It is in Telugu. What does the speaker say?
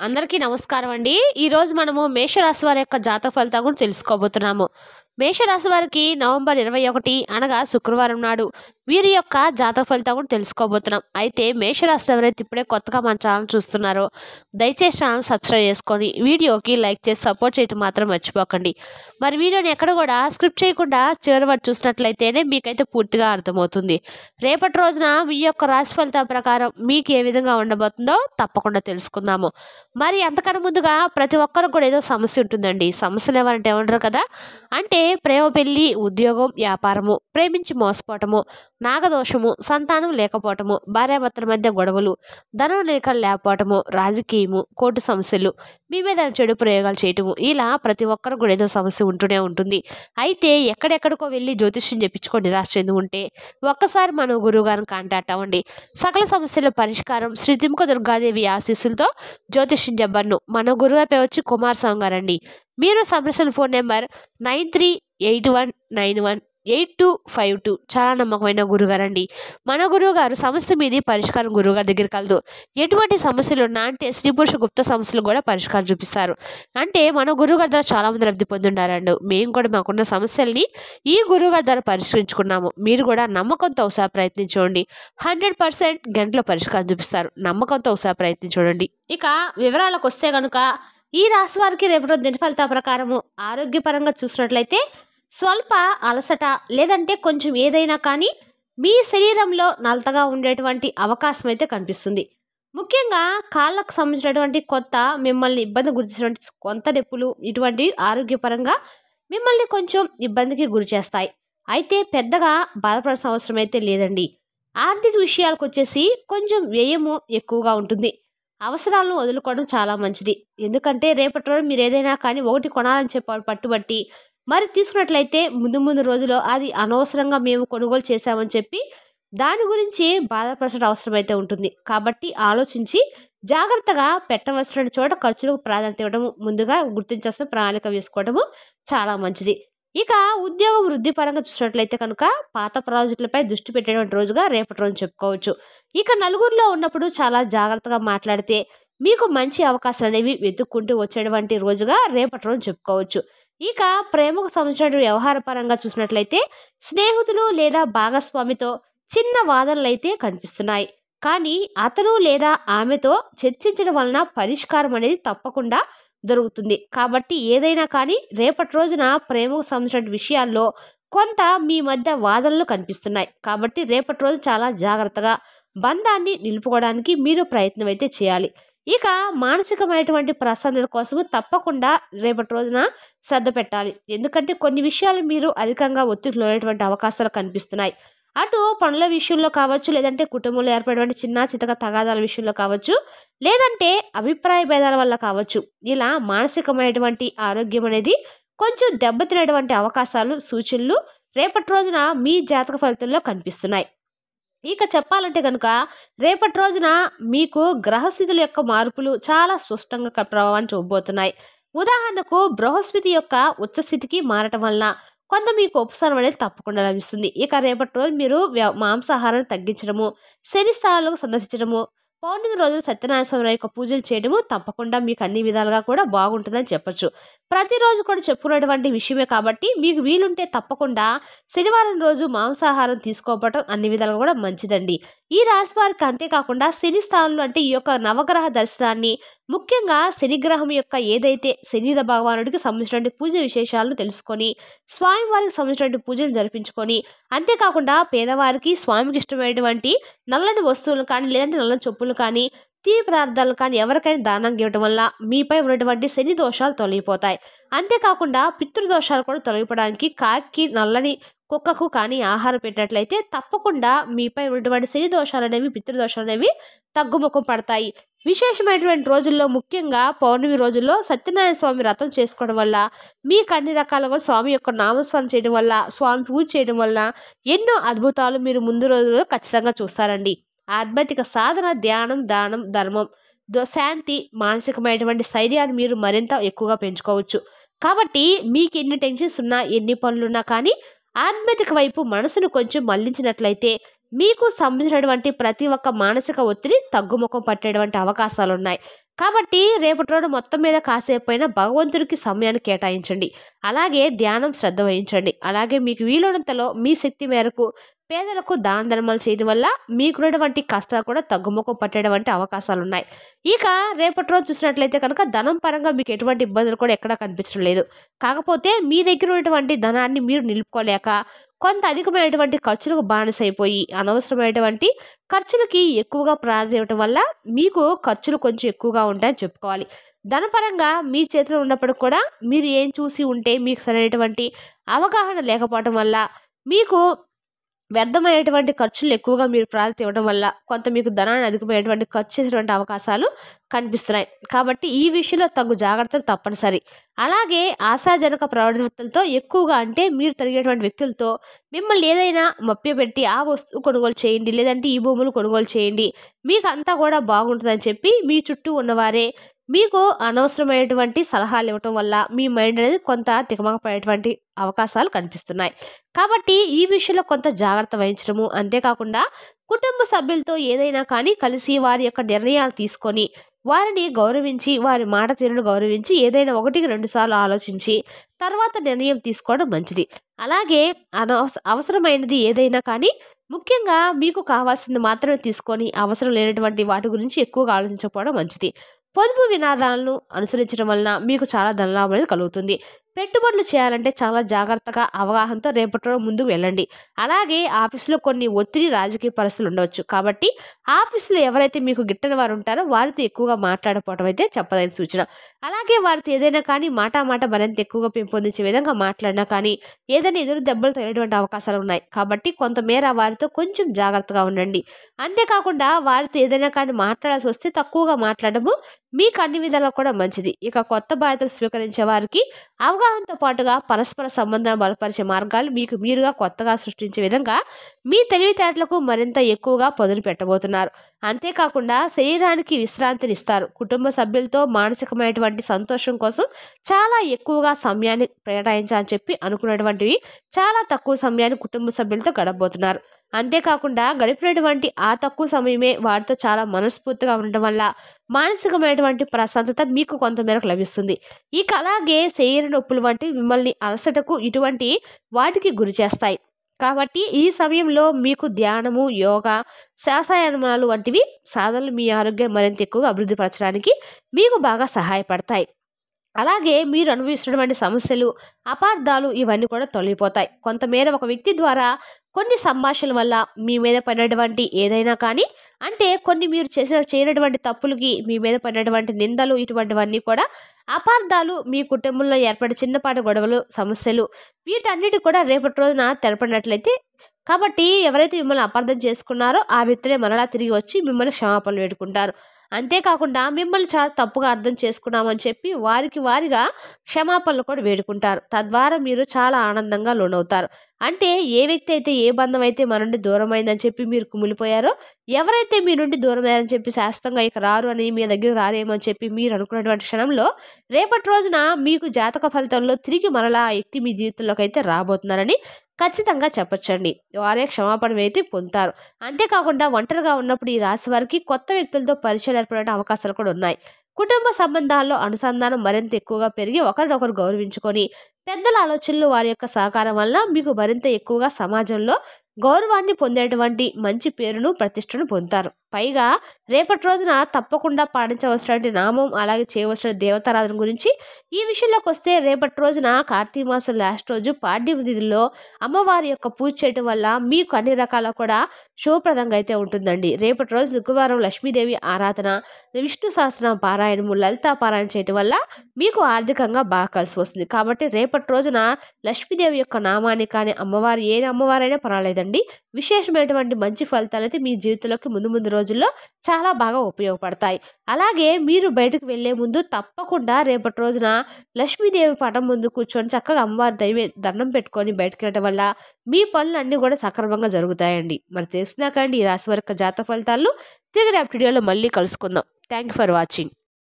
అందరికీ నమస్కారం అండి. ఈరోజు మనము మేషరాశి వారి యొక్క జాతక ఫలితాలు కూడా తెలుసుకోబోతున్నాము. మేషరాశి వారికి నవంబర్ 21 అనగా శుక్రవారం నాడు వీరి యొక్క జాతక ఫలితాలు కూడా తెలుసుకోబోతున్నాం. అయితే మేషరాశి ఎవరైతే ఇప్పుడే కొత్తగా మన ఛానల్ చూస్తున్నారో దయచేసి ఛానల్ సబ్స్క్రైబ్ చేసుకొని వీడియోకి లైక్ చేసి సపోర్ట్ చేయడం మాత్రం మర్చిపోకండి. మరి వీడియోని ఎక్కడ కూడా స్క్రిప్ట్ చేయకుండా చివరి వరకు చూసినట్లయితేనే మీకైతే పూర్తిగా అర్థమవుతుంది. రేపటి రోజున మీ యొక్క రాశి ఫలితాల ప్రకారం మీకు ఏ విధంగా ఉండబోతుందో తప్పకుండా తెలుసుకుందాము. మరి అంతకన్నా ముందుగా ప్రతి ఒక్కరికి కూడా ఏదో సమస్య ఉంటుందండి. సమస్యలు ఎవరంటే ఏమంటారు కదా, అంటే ప్రేమ, పెళ్లి, ఉద్యోగం, వ్యాపారము, ప్రేమించి మోసపోవటము, నాగదోషము, సంతానం లేకపోవటము, భార్యాభర్తల మధ్య గొడవలు, ధనం లేకపోవటము, రాజకీయము, కోర్టు సమస్యలు, మీ మీద చెడు ప్రయోగాలు చేయటము, ఇలా ప్రతి ఒక్కరికి కూడా ఏదో సమస్య ఉంటూనే ఉంటుంది. అయితే ఎక్కడెక్కడికో వెళ్ళి జ్యోతిష్యం చెప్పించుకొని నిరాశ చెంది ఉంటే ఒక్కసారి మన గురువు గారిని కాంటాక్ట్ అవ్వండి. సకల సమస్యల పరిష్కారం శ్రీ తిముక దుర్గాదేవి ఆశీస్సులతో జ్యోతిష్యం చెప్పను. మన గురువు పేరు వచ్చి కుమార్ స్వామి గారండి. మీరు సంప్రదించిన ఫోన్ నెంబర్ 9381918252. చాలా నమ్మకమైన గురుగారండి. మన గురువు గారు సమస్య మీది పరిష్కారం గురువుగారి దగ్గర కలదు. ఎటువంటి సమస్యలు ఉన్నా అంటే స్త్రీ పురుష గుప్త సమస్యలు కూడా పరిష్కారం చూపిస్తారు. అంటే మన గురువుగారి ద్వారా చాలా మంది లబ్ధి పొందుండారండి. మేము కూడా మాకున్న సమస్యల్ని ఈ గురువుగారి ద్వారా పరిష్కరించుకున్నాము. మీరు కూడా నమ్మకంతో ఒకసారి ప్రయత్నించండి. 100% గంటలో పరిష్కారం చూపిస్తారు. నమ్మకంతో ఒకసారి ప్రయత్నించండి. ఇక వివరాలకు వస్తే కనుక ఈ రాశి వారికి రేపటి రోజు దిన ఫలితాల ప్రకారము ఆరోగ్యపరంగా చూసినట్లయితే స్వల్ప అలసట లేదంటే కొంచెం ఏదైనా కానీ మీ శరీరంలో నలతగా ఉండేటువంటి అవకాశం అయితే కనిపిస్తుంది. ముఖ్యంగా కాళ్ళకు సంబంధించినటువంటి మిమ్మల్ని ఇబ్బంది గురించినటువంటి కొంత నొప్పులు ఇటువంటి ఆరోగ్యపరంగా మిమ్మల్ని కొంచెం ఇబ్బందికి గురి చేస్తాయి. అయితే పెద్దగా బాధపడాల్సిన అవసరం అయితే లేదండి. ఆర్థిక విషయాలకు వచ్చేసి కొంచెం వ్యయము ఎక్కువగా ఉంటుంది. అవసరాలను వదులుకోవడం చాలా మంచిది. ఎందుకంటే రేపటి రోజు మీరు ఏదైనా కానీ ఒకటి కొనాలని చెప్పి పట్టుబట్టి మరి తీసుకున్నట్లయితే ముందు ముందు రోజుల్లో అది అనవసరంగా మేము కొనుగోలు చేశామని చెప్పి దాని గురించి బాధపడాల్సిన అవసరం అయితే ఉంటుంది. కాబట్టి ఆలోచించి జాగ్రత్తగా పెట్టవలసిన చోట ఖర్చులకు ప్రాధాన్యత ఇవ్వడము, ముందుగా గుర్తించాల్సిన ప్రణాళిక వేసుకోవడము చాలా మంచిది. ఇక ఉద్యోగం వృద్ధి పరంగా చూసినట్లయితే కనుక పాత ప్రాజెక్టులపై దృష్టి పెట్టేటువంటి రోజుగా రేపటి రోజు చెప్పుకోవచ్చు. ఇక నలుగురిలో ఉన్నప్పుడు చాలా జాగ్రత్తగా మాట్లాడితే మీకు మంచి అవకాశాలు అనేవి వెతుక్కుంటూ వచ్చేటువంటి రోజుగా రేపటి రోజు చెప్పుకోవచ్చు. ఇక ప్రేమకు సంబంధించిన వ్యవహార పరంగా చూసినట్లయితే స్నేహితులు లేదా భాగస్వామితో చిన్న వాదనలు అయితే కనిపిస్తున్నాయి. కానీ అతను లేదా ఆమెతో చర్చించడం వలన పరిష్కారం అనేది తప్పకుండా దొరుకుతుంది. కాబట్టి ఏదైనా కానీ రేపటి రోజున ప్రేమకు సంబంధించిన విషయాల్లో కొంత మీ మధ్య వాదనలు కనిపిస్తున్నాయి. కాబట్టి రేపటి రోజు చాలా జాగ్రత్తగా బంధాన్ని నిలుపుకోవడానికి మీరు ప్రయత్నం అయితే చేయాలి. ఇక మానసికమైనటువంటి ప్రశాంతత కోసము తప్పకుండా రేపటి రోజున శ్రద్ధ పెట్టాలి. ఎందుకంటే కొన్ని విషయాలు మీరు అధికంగా ఒత్తిడి లోనేటువంటి అవకాశాలు కనిపిస్తున్నాయి. అటు పనుల విషయంలో కావచ్చు, లేదంటే కుటుంబంలో ఏర్పడేటువంటి చిన్న చితక తగాదాల విషయంలో కావచ్చు, లేదంటే అభిప్రాయ భేదాల వల్ల కావచ్చు. ఇలా మానసికమైనటువంటి ఆరోగ్యం అనేది కొంచెం దెబ్బతినేటువంటి అవకాశాలు, సూచనలు రేపటి రోజున మీ జాతక ఫలితంలో కనిపిస్తున్నాయి. ఇక చెప్పాలంటే కనుక రేపటి రోజున మీకు గ్రహస్థితుల యొక్క మార్పులు చాలా స్పష్టంగా ప్రభావాన్ని చూపబోతున్నాయి. ఉదాహరణకు బృహస్పతి యొక్క ఉచ్చస్థితికి మారటం వలన కొంత మీకు ఉపశమనం అనేది తప్పకుండా లభిస్తుంది. ఇక రేపటి రోజు మీరు మాంసాహారాన్ని తగ్గించడము, శని స్థానాలకు సందర్శించడము, పౌర్ణమి రోజు సత్యనారాయణ స్వామి యొక్క పూజలు చేయడము తప్పకుండా మీకు అన్ని విధాలుగా కూడా బాగుంటుందని చెప్పొచ్చు. ప్రతిరోజు కూడా చెప్పుకునేటువంటి విషయమే కాబట్టి మీకు వీలుంటే తప్పకుండా శనివారం రోజు మాంసాహారం తీసుకోవటం అన్ని విధాలుగా కూడా మంచిదండి. ఈ రాశి వారికి అంతేకాకుండా శని స్థానంలో అంటే ఈ యొక్క నవగ్రహ దర్శనాన్ని, ముఖ్యంగా శనిగ్రహం యొక్క ఏదైతే శని భగవానుడికి సంబంధించినటువంటి పూజ విశేషాలను తెలుసుకొని స్వామివారికి సంబంధించినటువంటి పూజలు జరిపించుకొని, అంతేకాకుండా పేదవారికి స్వామికి ఇష్టమైనటువంటి నల్లని వస్తువులు కానీ లేదంటే నల్లని చెప్పులు కానీ తీపి పదార్థాలు కానీ ఎవరికైనా దానం ఇవ్వడం వల్ల మీపై ఉన్నటువంటి శని దోషాలు తొలగిపోతాయి. అంతేకాకుండా పితృదోషాలు కూడా తొలగిపోవడానికి కాకి నల్లని కుక్కకు కానీ ఆహారం పెట్టినట్లయితే తప్పకుండా మీపై ఉన్నటువంటి శని దోషాలు అనేవి, పితృదోషాలు అనేవి తగ్గుముఖం పడతాయి. విశేషమైనటువంటి రోజుల్లో ముఖ్యంగా పౌర్ణమి రోజుల్లో సత్యనారాయణ స్వామి వ్రతం చేసుకోవడం వల్ల మీకు అన్ని రకాలుగా స్వామి యొక్క నామస్మరణ చేయడం వల్ల, స్వామి పూజ చేయడం వల్ల ఎన్నో అద్భుతాలు మీరు ముందు రోజుల్లో ఖచ్చితంగా చూస్తారండి. ఆధ్యాత్మిక సాధన, ధ్యానం, దానం, ధర్మం, శాంతి, మానసికమైనటువంటి స్థైర్యాన్ని మీరు మరింత ఎక్కువగా పెంచుకోవచ్చు. కాబట్టి మీకు ఎన్ని టెన్షన్స్ ఉన్నా, ఎన్ని పనులున్నా కానీ ఆధ్యాత్మిక వైపు మనసును కొంచెం మళ్లించినట్లయితే మీకు సంబంధించినటువంటి ప్రతి ఒక్క మానసిక ఒత్తిడి తగ్గుముఖం పట్టేటువంటి అవకాశాలు ఉన్నాయి. కాబట్టి రేపటి రోజు మొత్తం మీద కాసేపైనా భగవంతుడికి సమయాన్ని కేటాయించండి. అలాగే ధ్యానం శ్రద్ధ వహించండి. అలాగే మీకు వీలైనంతలో మీ శక్తి మేరకు పేదలకు దాన ధర్మాలు చేయడం వల్ల మీకున్నటువంటి కష్టాలు కూడా తగ్గుముఖం పట్టేటువంటి అవకాశాలున్నాయి. ఇక రేపటి రోజు చూసినట్లయితే కనుక ధనం పరంగా మీకు ఎటువంటి ఇబ్బందులు కూడా ఎక్కడా కనిపించడం లేదు. కాకపోతే మీ దగ్గర ఉన్నటువంటి ధనాన్ని మీరు నిలుపుకోలేక కొంత అధికమైనటువంటి ఖర్చులకు బానిసైపోయి అనవసరమైనటువంటి ఖర్చులకి ఎక్కువగా ప్రాధాన్యత ఇవ్వటం వల్ల మీకు ఖర్చులు కొంచెం ఎక్కువగా ఉంటాయని చెప్పుకోవాలి. ధనపరంగా మీ చేతిలో ఉన్నప్పుడు కూడా మీరు ఏం చూసి ఉంటే మీకు సరైనటువంటి అవగాహన లేకపోవటం వల్ల మీకు వ్యర్థమైనటువంటి ఖర్చులు ఎక్కువగా మీరు ప్రాధాన్యత ఇవ్వడం వల్ల కొంత మీకు ధనాన్ని అధికమైనటువంటి ఖర్చు చేసేటువంటి అవకాశాలు కనిపిస్తున్నాయి. కాబట్టి ఈ విషయంలో తగు జాగ్రత్తలు తప్పనిసరి. అలాగే ఆశాజనక ప్రవర్తనలతో ఎక్కువగా అంటే మీరు తిరిగేటువంటి వ్యక్తులతో మిమ్మల్ని ఏదైనా మభ్యపెట్టి ఆ వస్తువు కొనుగోలు చేయండి, లేదంటే ఈ భూములు కొనుగోలు చేయండి, మీకు అంతా కూడా బాగుంటుందని చెప్పి మీ చుట్టూ ఉన్నవారే మీకు అనవసరమైనటువంటి సలహాలు ఇవ్వటం వల్ల మీ మైండ్ అనేది కొంత తికమకపడేటువంటి అవకాశాలు కనిపిస్తున్నాయి. కాబట్టి ఈ విషయంలో కొంత జాగ్రత్త వహించడము, అంతేకాకుండా కుటుంబ సభ్యులతో ఏదైనా కానీ కలిసి వారి యొక్క నిర్ణయాలు తీసుకొని వారిని గౌరవించి వారి మాట తీరును గౌరవించి ఏదైనా 1, 2 సార్లు ఆలోచించి తర్వాత నిర్ణయం తీసుకోవడం మంచిది. అలాగే అవసరమైనది ఏదైనా కానీ ముఖ్యంగా మీకు కావాల్సింది మాత్రమే తీసుకొని అవసరం లేనటువంటి వాటి గురించి ఎక్కువగా ఆలోచించకపోవడం మంచిది. పొదుపు వినాదాలను అనుసరించడం వలన మీకు చాలా ధనలాభం అనేది కలుగుతుంది. పెట్టుబడులు చేయాలంటే చాలా జాగ్రత్తగా అవగాహనతో రేపటి రోజు ముందుకు వెళ్ళండి. అలాగే ఆఫీసులో కొన్ని ఒత్తిడి రాజకీయ పరిస్థితులు ఉండవచ్చు. కాబట్టి ఆఫీసులో ఎవరైతే మీకు గిట్టని వారు ఉంటారో వారితో ఎక్కువగా మాట్లాడకపోవడం అయితే చెప్పదగిన సూచన. అలాగే వారితో ఏదైనా కానీ మాట మరింత ఎక్కువగా పెంపొందించే విధంగా మాట్లాడినా కానీ ఏదైనా ఎదురు దెబ్బలు తగిలేటువంటి అవకాశాలు ఉన్నాయి. కాబట్టి కొంతమేర వారితో కొంచెం జాగ్రత్తగా ఉండండి. అంతేకాకుండా వారితో ఏదైనా కానీ మాట్లాడాల్సి వస్తే తక్కువగా మాట్లాడము మీకు అన్ని విధాలా కూడా మంచిది. ఇక కొత్త బాధ్యతలు స్వీకరించే వారికి అవగాహనతో పాటుగా పరస్పర సంబంధాలు బలపరిచే మార్గాలు మీకు మీరుగా కొత్తగా సృష్టించే విధంగా మీ తెలివితేటలకు మరింత ఎక్కువగా పదును పెట్టబోతున్నారు. అంతేకాకుండా శరీరానికి విశ్రాంతినిస్తారు. కుటుంబ సభ్యులతో మానసికమైనటువంటి సంతోషం కోసం చాలా ఎక్కువగా సమయాన్ని కేటాయించాలని చెప్పి అనుకున్నటువంటివి చాలా తక్కువ సమయాన్ని కుటుంబ సభ్యులతో గడపబోతున్నారు. అంతేకాకుండా గడిపినటువంటి ఆ తక్కువ సమయమే వారితో చాలా మనస్ఫూర్తిగా ఉండడం వల్ల మానసికమైనటువంటి ప్రశాంతత మీకు కొంతమేరకు లభిస్తుంది. ఇక అలాగే శరీర నొప్పులు వంటి మిమ్మల్ని అలసటకు ఇటువంటి వాటికి గురి చేస్తాయి. కాబట్టి ఈ సమయంలో మీకు ధ్యానము, యోగా, శ్వాసయానాలు వంటివి సాధనలు మీ ఆరోగ్యం మరింత ఎక్కువగా అభివృద్ధి పరచడానికి మీకు బాగా సహాయపడతాయి. అలాగే మీరు అనుభవిస్తున్నటువంటి సమస్యలు, అపార్థాలు ఇవన్నీ కూడా తొలగిపోతాయి. కొంతమేర ఒక వ్యక్తి ద్వారా కొన్ని సంభాషణల వల్ల మీ మీద పడినటువంటి ఏదైనా కానీ అంటే కొన్ని మీరు చేయనటువంటి తప్పులకి మీ మీద పడినటువంటి నిందలు ఇటువంటివన్నీ కూడా అపార్థాలు మీ కుటుంబంలో ఏర్పడే చిన్నపాటి గొడవలు, సమస్యలు వీటన్నిటి కూడా రేపటి రోజున తెలపడినట్లయితే కాబట్టి ఎవరైతే మిమ్మల్ని అపార్థం చేసుకున్నారో ఆ వ్యక్తులే మరలా తిరిగి వచ్చి మిమ్మల్ని క్షమాపణలు వేడుకుంటారు. అంతేకాకుండా మిమ్మల్ని చాలా తప్పుగా అర్థం చేసుకున్నామని చెప్పి వారిగా క్షమాపణలు కూడా వేడుకుంటారు. తద్వారా మీరు చాలా ఆనందంగా లోనవుతారు. అంటే ఏ వ్యక్తి అయితే ఏ బంధం అయితే మన నుండి దూరమైందని చెప్పి మీరు కుమిలిపోయారో, ఎవరైతే మీ నుండి దూరమయ్యారని చెప్పి శాశ్వతంగా ఇక రారు అని మీ దగ్గర రారేమని చెప్పి మీరు అనుకున్నటువంటి క్షణంలో రేపటి రోజున మీకు జాతక ఫలితంలో తిరిగి మరలా ఆ వ్యక్తి మీ జీవితంలోకి అయితే రాబోతున్నారని ఖచ్చితంగా చెప్పొచ్చండి. వారే క్షమాపణ అయితే పొందుతారు. అంతేకాకుండా ఒంటరిగా ఉన్నప్పుడు ఈ రాశి వారికి కొత్త వ్యక్తులతో పరిచయాలు ఏర్పడే అవకాశాలు కూడా ఉన్నాయి. కుటుంబ సంబంధాల్లో అనుసంధానం మరింత ఎక్కువగా పెరిగి ఒకరినొకరు గౌరవించుకొని పెద్దల ఆలోచనలు వారి యొక్క సహకారం వల్ల మీకు మరింత ఎక్కువగా సమాజంలో గౌరవాన్ని పొందేటువంటి మంచి పేరును ప్రతిష్టను పొందుతారు. పైగా రేపటి రోజున తప్పకుండా పాటించవలసినటువంటి నామం అలాగే చేయవలసిన దేవతారాధన గురించి ఈ విషయంలోకి వస్తే రేపటి రోజున కార్తీక మాసం లాస్ట్ రోజు పాడ్యమి తిథిలో అమ్మవారి యొక్క పూజ చేయడం వల్ల మీకు అన్ని రకాల కూడా శుభప్రదంగా అయితే ఉంటుందండి. రేపటి రోజు శుక్రవారం లక్ష్మీదేవి ఆరాధన, విష్ణు సహస్రనామ పారాయణము, లలితా పారాయణ చేయడం వల్ల మీకు ఆర్థికంగా బాగా కలిసి వస్తుంది. కాబట్టి రేపటి రోజున లక్ష్మీదేవి యొక్క నామాన్ని కానీ అమ్మవారు ఏ అమ్మవారైనా పర్వాలేదండి విశేషమైనటువంటి మంచి ఫలితాలు అయితే మీ జీవితంలోకి ముందు రోజుల్లో చాలా బాగా ఉపయోగపడతాయి. అలాగే మీరు బయటకు వెళ్లే ముందు తప్పకుండా రేపటి రోజున లక్ష్మీదేవి పటం ముందు కూర్చొని చక్కగా అమ్మవారి దండం పెట్టుకొని బయటకు వెళ్ళడం వల్ల మీ పనులు అన్నీ కూడా సక్రమంగా జరుగుతాయండి. మరి తెలుసుకున్నాకండి ఈ రాశి వారి యొక్క జాతక ఫలితాలు తిరిగి రేపటి వీడియోలో మళ్ళీ కలుసుకుందాం. Thank you for watching.